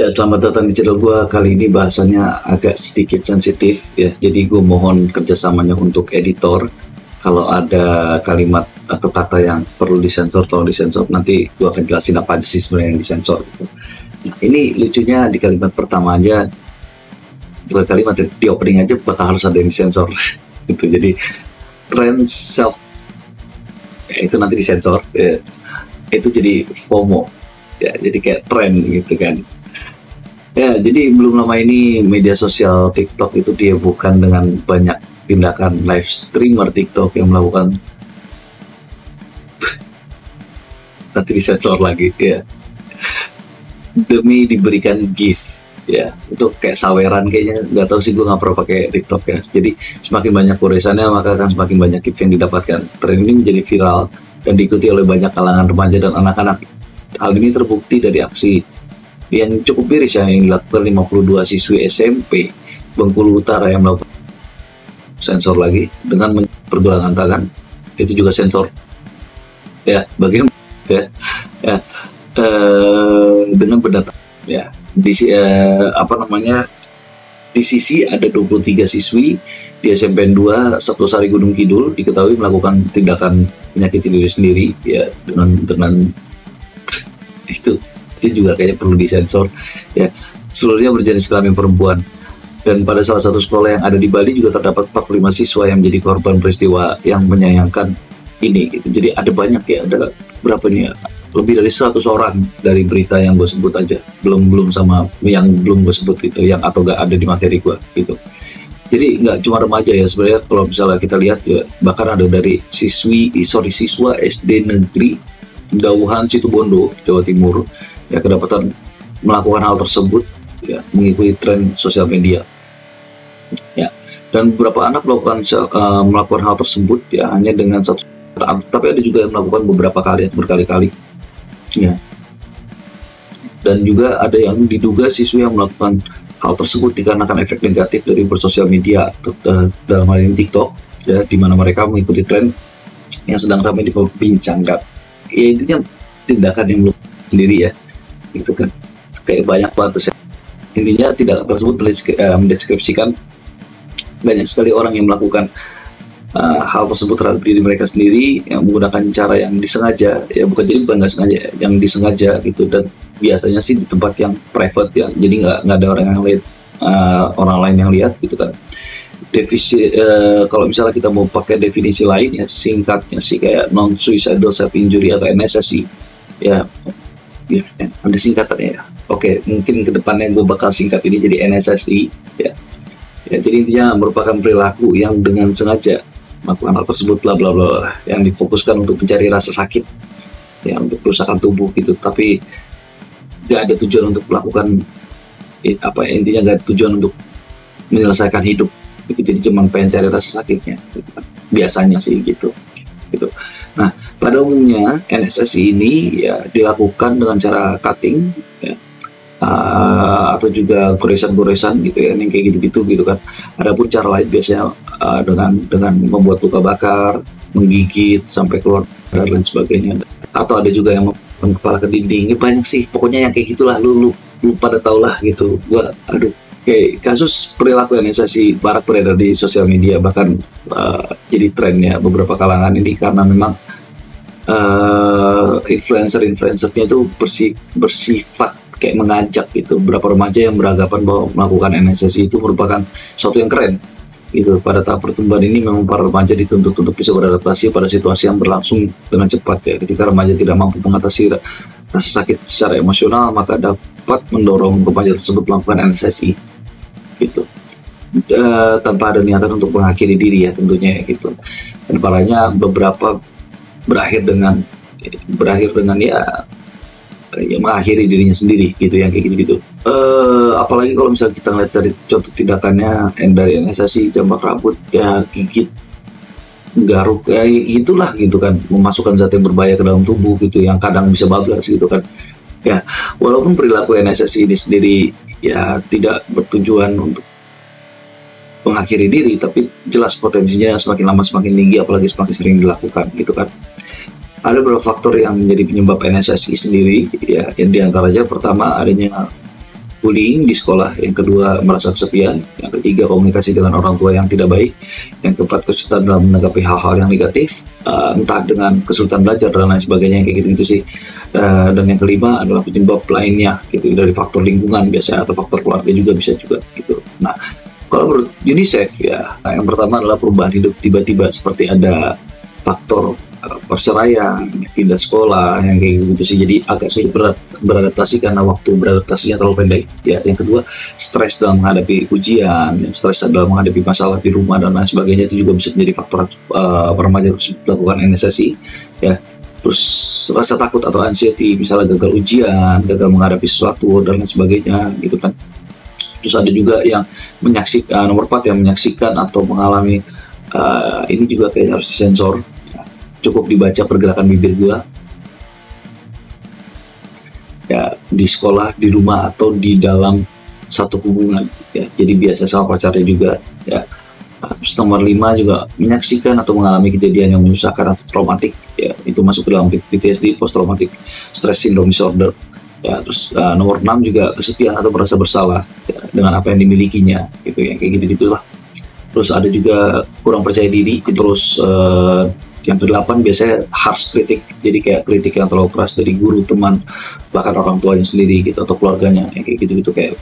Selamat datang di channel gua. Kali ini bahasanya agak sedikit sensitif ya. Jadi gue mohon kerjasamanya untuk editor. Kalau ada kalimat atau kata yang perlu disensor, tolong disensor. Nanti gue akan jelasin apa aja sih sebenarnya yang disensor. Nah, ini lucunya di kalimat pertama aja, bukan kalimat di opening aja bakal harus ada yang disensor. Gitu. Jadi trend self itu nanti disensor. Ya. Itu jadi FOMO. Ya, jadi kayak tren gitu kan. Ya, jadi belum lama ini media sosial TikTok itu dihebohkan dengan banyak tindakan live streamer TikTok yang melakukan nanti disensor lagi ya, demi diberikan gift ya, itu kayak saweran kayaknya, nggak tahu sih, gue nggak pernah pakai TikTok ya. Jadi semakin banyak goresannya maka akan semakin banyak gift yang didapatkan. Tren ini menjadi viral dan diikuti oleh banyak kalangan remaja dan anak-anak. Hal ini terbukti dari aksi yang cukup miris yang dilakukan 52 siswi SMP Bengkulu Utara yang melakukan sensor lagi dengan pergelangan tangan. Itu juga sensor ya, bagian ya, ya dengan benda ya di di sisi ada 23 siswi di SMPN 2 Sabtosari Gunung Kidul diketahui melakukan tindakan menyakiti diri sendiri ya dengan itu juga kayaknya perlu disensor ya. Seluruhnya berjenis kelamin perempuan, dan pada salah satu sekolah yang ada di Bali juga terdapat 45 siswa yang menjadi korban peristiwa yang menyayangkan ini gitu. Jadi ada banyak ya, ada berapa nih ya, lebih dari 100 orang dari berita yang gue sebut aja, belum sama yang belum gue sebut itu, yang atau gak ada di materi gue gitu. Jadi nggak cuma remaja ya sebenarnya, kalau misalnya kita lihat ya, bahkan ada dari siswa SD negeri Dauhan Situbondo Jawa Timur ya, kedapatan melakukan hal tersebut ya, mengikuti tren sosial media ya. Dan beberapa anak melakukan hal tersebut ya hanya dengan satu, tapi ada juga yang melakukan beberapa kali atau berkali-kali ya. Dan juga ada yang diduga siswi yang melakukan hal tersebut dikarenakan efek negatif dari bersosial media, dalam hal ini TikTok ya, di mana mereka mengikuti tren yang sedang ramai diperbincangkan ya. Intinya tindakan yang belum sendiri ya, itu kan kayak banyak banget. Intinya tindakan tersebut mendeskripsikan banyak sekali orang yang melakukan hal tersebut terhadap diri mereka sendiri, yang menggunakan cara yang disengaja ya, bukan nggak sengaja, yang disengaja gitu. Dan biasanya sih di tempat yang private ya, jadi nggak ada orang yang lihat, orang lain yang lihat gitu kan. Kalau misalnya kita mau pakai definisi lain ya, singkatnya sih kayak non suicidal self injury atau NSSI ya, ya ada singkatannya ya. Oke, mungkin kedepannya gue bakal singkat ini jadi NSSI ya. Ya, jadi intinya merupakan perilaku yang dengan sengaja melakukan hal tersebut bla bla bla, yang difokuskan untuk mencari rasa sakit ya, untuk kerusakan tubuh gitu, tapi nggak ada tujuan untuk melakukan intinya nggak ada tujuan untuk menyelesaikan hidup gitu. Jadi cuma pengen cari rasa sakitnya gitu kan. Biasanya sih gitu. Nah, pada umumnya NSSI ini ya dilakukan dengan cara cutting ya, atau juga goresan-goresan gitu ya, yang kayak gitu-gitu gitu kan. Adapun cara lain biasanya dengan membuat luka bakar, menggigit sampai keluar darah dan sebagainya. Atau ada juga yang memotong kepala ke dinding. Banyak sih, pokoknya yang kayak gitulah, lu pada tau lah gitu. Gua kayak kasus perilaku NSSI barak beredar di sosial media, bahkan jadi trennya beberapa kalangan ini karena memang influencernya itu bersifat kayak mengajak gitu. Beberapa remaja yang beranggapan bahwa melakukan NSSI itu merupakan sesuatu yang keren gitu. Pada tahap pertumbuhan ini memang para remaja dituntut untuk bisa beradaptasi pada situasi yang berlangsung dengan cepat ya. Ketika remaja tidak mampu mengatasi rasa sakit secara emosional, maka dapat mendorong remaja tersebut melakukan NSSI gitu, tanpa ada niatan untuk mengakhiri diri ya tentunya gitu. Dan parahnya beberapa berakhir dengan ya mengakhiri dirinya sendiri gitu, yang kayak gitu-gitu. Apalagi kalau misalnya kita lihat dari contoh tindakannya dari NSSI, jambak rambut ya, gigit, garuk ya, itulah gitu kan, memasukkan zat yang berbahaya ke dalam tubuh gitu, yang kadang bisa bablas gitu kan ya. Walaupun perilaku NSSI ini sendiri ya tidak bertujuan untuk mengakhiri diri, tapi jelas potensinya semakin lama semakin tinggi, apalagi semakin sering dilakukan gitu kan. Ada beberapa faktor yang menjadi penyebab NSSI sendiri ya, yang diantaranya pertama adanya bullying di sekolah, yang kedua merasa kesepian, yang ketiga komunikasi dengan orang tua yang tidak baik, yang keempat kesulitan dalam menanggapi hal-hal yang negatif, entah dengan kesulitan belajar dan lain sebagainya, kayak gitu-gitu sih. Dan yang kelima adalah penyebab lainnya gitu, dari faktor lingkungan biasanya atau faktor keluarga juga bisa juga gitu. Nah, kalau menurut UNICEF ya, yang pertama adalah perubahan hidup tiba-tiba seperti ada faktor perceraian, pindah sekolah, yang kayak gitu sih. Jadi agak sulit beradaptasi karena waktu beradaptasinya terlalu pendek. Ya, yang kedua stres dalam menghadapi ujian, stres dalam menghadapi masalah di rumah dan lain sebagainya, itu juga bisa menjadi faktor remaja tersebut melakukan NSSI. Ya, terus rasa takut atau anxiety, misalnya gagal ujian, gagal menghadapi sesuatu dan lain sebagainya, gitu kan. Terus ada juga yang menyaksikan, nomor 4 yang menyaksikan atau mengalami ini juga kayak harus disensor. Cukup dibaca pergerakan bibir gua ya, di sekolah, di rumah, atau di dalam satu hubungan ya, jadi biasa sama pacarnya juga ya. Terus nomor 5 juga menyaksikan atau mengalami kejadian yang menyusahkan atau traumatik ya, itu masuk ke dalam PTSD, post traumatic stress syndrome disorder ya. Terus nomor 6 juga kesepian atau merasa bersalah ya, dengan apa yang dimilikinya gitu ya, kayak gitu-gitulah. Terus ada juga kurang percaya diri. Terus yang ke-8 biasanya harsh kritik, jadi kayak kritik yang terlalu keras dari guru, teman, bahkan orang tuanya sendiri gitu, atau keluarganya yang kayak gitu-gitu, kayak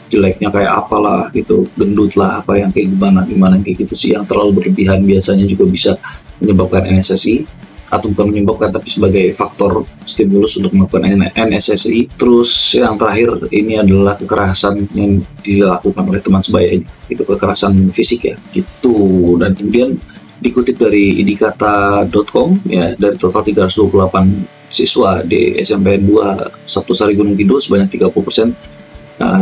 jeleknya kayak apalah gitu, gendut lah, apa yang kayak gimana kayak gitu sih, yang terlalu berlebihan biasanya juga bisa menyebabkan NSSI, atau bukan menyebabkan tapi sebagai faktor stimulus untuk melakukan NSSI. Terus yang terakhir ini adalah kekerasan yang dilakukan oleh teman sebaya, itu kekerasan fisik ya gitu. Dan kemudian dikutip dari indikata.com ya, dari total 328 siswa di SMPN 2 Sabtosari Gunung Kidul, sebanyak 30%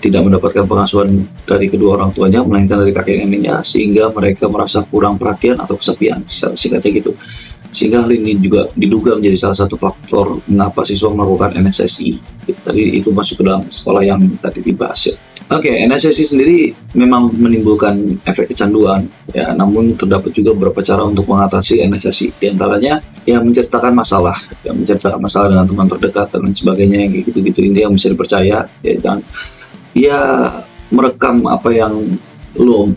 tidak mendapatkan pengasuhan dari kedua orang tuanya, melainkan dari kakek neneknya, sehingga mereka merasa kurang perhatian atau kesepian, singkatnya gitu. Sehingga hal ini juga diduga menjadi salah satu faktor mengapa siswa melakukan NSSI. Tadi itu masuk ke dalam sekolah yang tadi dibahas ya. Oke, NSSI sendiri memang menimbulkan efek kecanduan ya, namun terdapat juga beberapa cara untuk mengatasi NSSI. Di antaranya ya menceritakan masalah dengan teman terdekat dan lain sebagainya, kayak gitu-gitu, intinya yang bisa dipercaya ya, dan ya merekam apa yang lu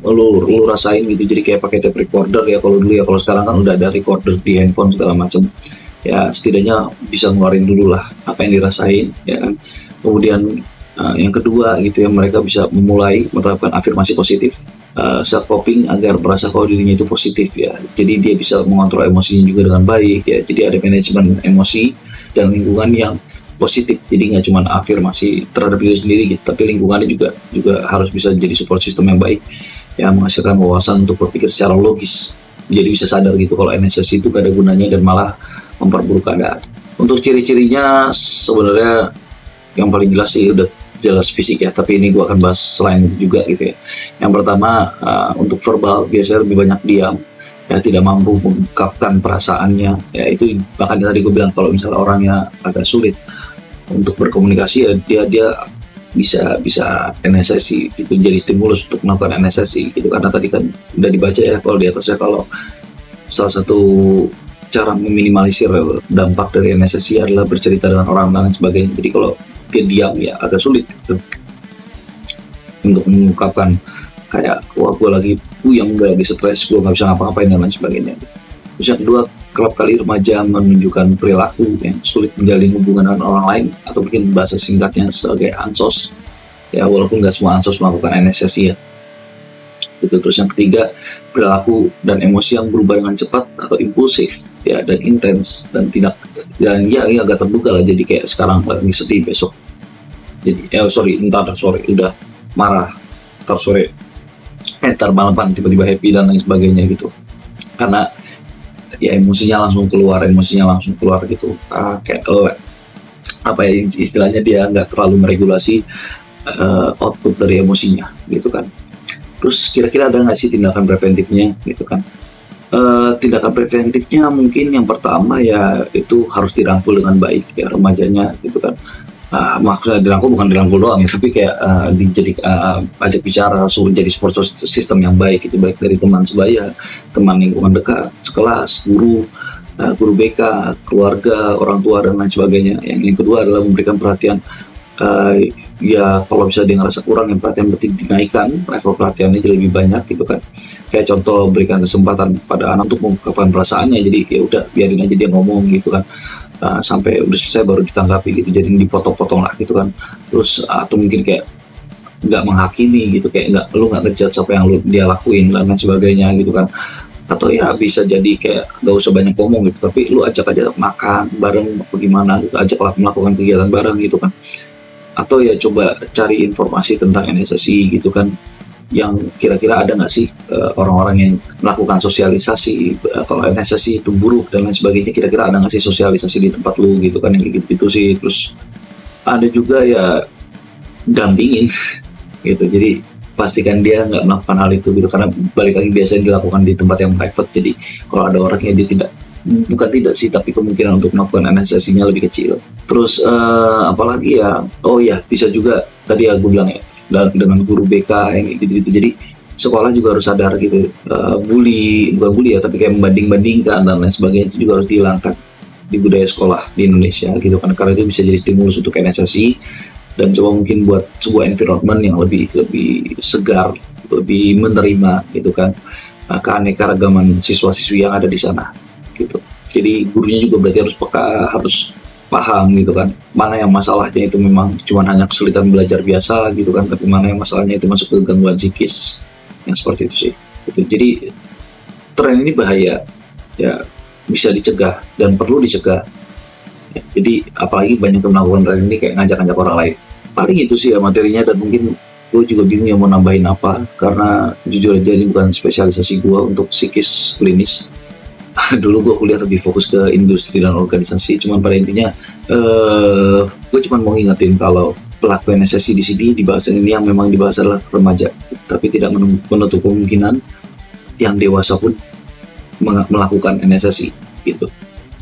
rasain gitu, jadi kayak pakai tape recorder ya kalau dulu ya. Kalau sekarang kan udah ada recorder di handphone segala macam ya, setidaknya bisa ngeluarin dulu lah apa yang dirasain ya kan. Kemudian yang kedua gitu ya, mereka bisa memulai menerapkan afirmasi positif, self coping, agar merasa kalau dirinya itu positif ya. Jadi dia bisa mengontrol emosinya juga dengan baik ya, jadi ada manajemen emosi dan lingkungan yang positif. Jadi nggak cuma afirmasi terhadap diri sendiri gitu, tapi lingkungannya juga harus bisa jadi support system yang baik ya, menghasilkan wawasan untuk berpikir secara logis. Jadi bisa sadar gitu kalau NSSI itu gak ada gunanya dan malah memperburuk keadaan. Untuk ciri-cirinya sebenarnya yang paling jelas sih udah jelas fisik ya, tapi ini gue akan bahas selain itu juga gitu ya. Yang pertama untuk verbal biasanya lebih banyak diam ya, tidak mampu mengungkapkan perasaannya ya. Itu bahkan tadi gue bilang kalau misalnya orangnya agak sulit untuk berkomunikasi ya, dia bisa NSSI gitu, jadi stimulus untuk melakukan NSSI gitu. Karena tadi kan udah dibaca ya kalau di atasnya, kalau salah satu cara meminimalisir dampak dari NSSI adalah bercerita dengan orang dan sebagainya. Jadi kalau dia diam ya agak sulit gitu untuk mengungkapkan kayak wah gue lagi puyeng, gue lagi stres, gue nggak bisa ngapa-ngapain dan lain sebagainya. Terus yang kedua, kerap kali remaja menunjukkan perilaku yang sulit menjalin hubungan dengan orang lain, atau mungkin bahasa singkatnya sebagai ansos ya, walaupun nggak semua ansos melakukan NSSI ya gitu. Terus yang ketiga, perilaku dan emosi yang berubah dengan cepat atau impulsif ya, dan intens dan ya agak terduga lah. Jadi kayak sekarang lagi sedih, besok jadi ntar sore udah marah, ntar malaman tiba-tiba happy dan lain sebagainya gitu. Karena ya emosinya langsung keluar gitu. Kayak apa ya istilahnya, dia nggak terlalu meregulasi output dari emosinya gitu kan. Terus kira-kira ada nggak sih tindakan preventifnya gitu kan? Tindakan preventifnya mungkin yang pertama ya itu harus dirangkul dengan baik ya remajanya gitu kan. Maksudnya dirangkul bukan dirangkul doang ya, tapi kayak ajak bicara, suruh jadi support system yang baik itu, baik dari teman sebaya, teman lingkungan dekat, sekelas, guru BK, keluarga, orang tua dan lain sebagainya. Yang kedua adalah memberikan perhatian Ya kalau bisa dia ngerasa kurang yang perhatian berarti dinaikkan level perhatiannya jadi lebih banyak gitu kan. Kayak contoh berikan kesempatan pada anak untuk mengungkapkan perasaannya, jadi ya udah biarin aja dia ngomong gitu kan. Sampai udah selesai baru ditanggapi gitu, jadi dipotong-potong lah gitu kan. Terus atau mungkin kayak nggak menghakimi gitu, kayak nggak, lu nggak ngejudge apa yang dia lakuin dan lain sebagainya gitu kan. Atau ya bisa jadi kayak nggak usah banyak ngomong gitu, tapi lu ajak aja makan bareng apa gimana gitu, ajak melakukan kegiatan bareng gitu kan. Atau ya coba cari informasi tentang NSSI gitu kan, yang kira-kira ada nggak sih orang-orang yang melakukan sosialisasi kalau NSSI itu buruk dan lain sebagainya, kira-kira ada nggak sih sosialisasi di tempat lu gitu kan, yang gitu-gitu sih. Terus ada juga ya dampingin gitu, jadi pastikan dia nggak melakukan hal itu gitu, karena balik lagi biasanya dilakukan di tempat yang private, jadi kalau ada orang yang dia tidak, bukan tidak sih, tapi kemungkinan untuk melakukan NSSI-nya lebih kecil. Terus apalagi ya, oh ya bisa juga tadi ya gue bilang ya, dengan guru BK yang gitu-gitu, jadi sekolah juga harus sadar gitu, bukan bully ya, tapi kayak membanding-bandingkan dan lain sebagainya itu juga harus dihilangkan di budaya sekolah di Indonesia gitu kan, karena itu bisa jadi stimulus untuk NSSI dan coba mungkin buat sebuah environment yang lebih segar, lebih menerima gitu kan, keanekaragaman siswa-siswi yang ada di sana gitu. Jadi gurunya juga berarti harus peka, harus paham gitu kan, mana yang masalahnya itu memang cuma hanya kesulitan belajar biasa gitu kan, tapi mana yang masalahnya itu masuk ke gangguan psikis yang seperti itu sih gitu. Jadi tren ini bahaya ya, bisa dicegah dan perlu dicegah ya. Jadi apalagi banyak yang melakukan tren ini kayak ngajak-ngajak orang lain. Paling itu sih ya materinya, dan mungkin gue juga bingung ya mau nambahin apa, karena jujur aja ini bukan spesialisasi gue untuk psikis klinis. Dulu gue kuliah lebih fokus ke industri dan organisasi, cuman pada intinya gue cuma mau ngingetin kalau pelaku NSSI di sini di bahasan ini yang memang dibahas adalah remaja, tapi tidak menutup kemungkinan yang dewasa pun melakukan NSSI gitu.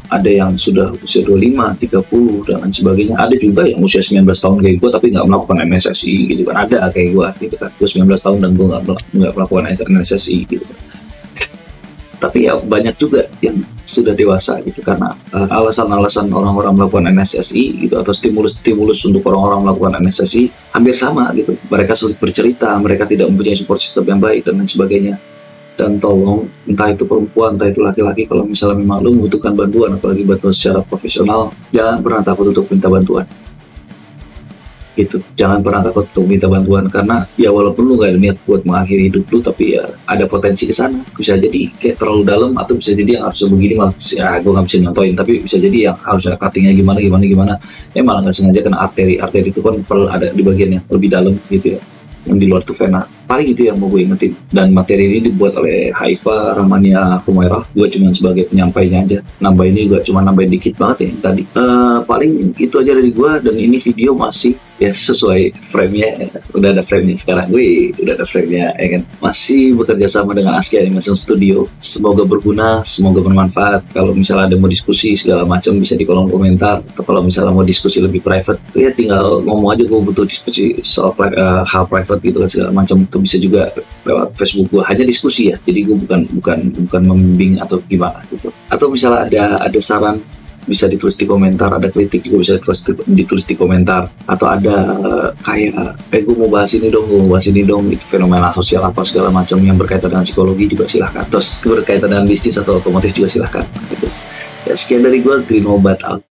Ada yang sudah usia 25, 30 dan lain sebagainya. Ada juga yang usia 19 tahun kayak gue tapi nggak melakukan NSSI gitu kan. Ada kayak gue gitu kan, gue 19 tahun dan gue nggak melakukan NSSI gitu kan. Tapi ya banyak juga yang sudah dewasa gitu, karena alasan-alasan orang-orang melakukan NSSI gitu, atau stimulus-stimulus untuk orang-orang melakukan NSSI hampir sama gitu. Mereka sulit bercerita, mereka tidak mempunyai support system yang baik dan lain sebagainya. Dan tolong, entah itu perempuan, entah itu laki-laki, kalau misalnya memang lu membutuhkan bantuan, apalagi bantuan secara profesional, jangan pernah takut untuk minta bantuan gitu. Jangan pernah takut untuk minta bantuan, karena ya walaupun lu gak ada niat buat mengakhiri hidup lu, tapi ya ada potensi ke sana. Bisa jadi kayak terlalu dalam, atau bisa jadi yang harusnya begini malah ya gue gak bisa nyontoin, tapi bisa jadi yang harusnya cuttingnya gimana malah gak sengaja kena arteri itu kan perlu ada di bagian yang lebih dalam gitu ya, yang di luar tuh vena. Paling itu yang mau gue ingetin. Dan materi ini dibuat oleh Haifa Rahmania Humairah. Gue cuma sebagai penyampainya aja. Nambahin ini juga cuma nambahin dikit banget ya yang tadi. Paling itu aja dari gue. Dan ini video masih ya sesuai frame-nya. Udah ada frame-nya sekarang. Udah ada frame-nya ya kan. Masih bekerja sama dengan ASKI Animation Studio. Semoga berguna, semoga bermanfaat. Kalau misalnya ada mau diskusi segala macam bisa di kolom komentar. Atau kalau misalnya mau diskusi lebih private, ya tinggal ngomong aja, gue butuh diskusi soal hal private gitu kan segala macam. Itu bisa juga lewat Facebook gue, hanya diskusi ya, jadi gue bukan membimbing atau gimana gitu. Atau misalnya ada saran bisa ditulis di komentar, ada kritik juga bisa ditulis di komentar, atau ada kayak gue mau bahas ini dong, itu fenomena sosial apa segala macam yang berkaitan dengan psikologi juga silahkan, terus berkaitan dengan bisnis atau otomotif juga silahkan gitu. Ya sekian dari gue, Green Obat out.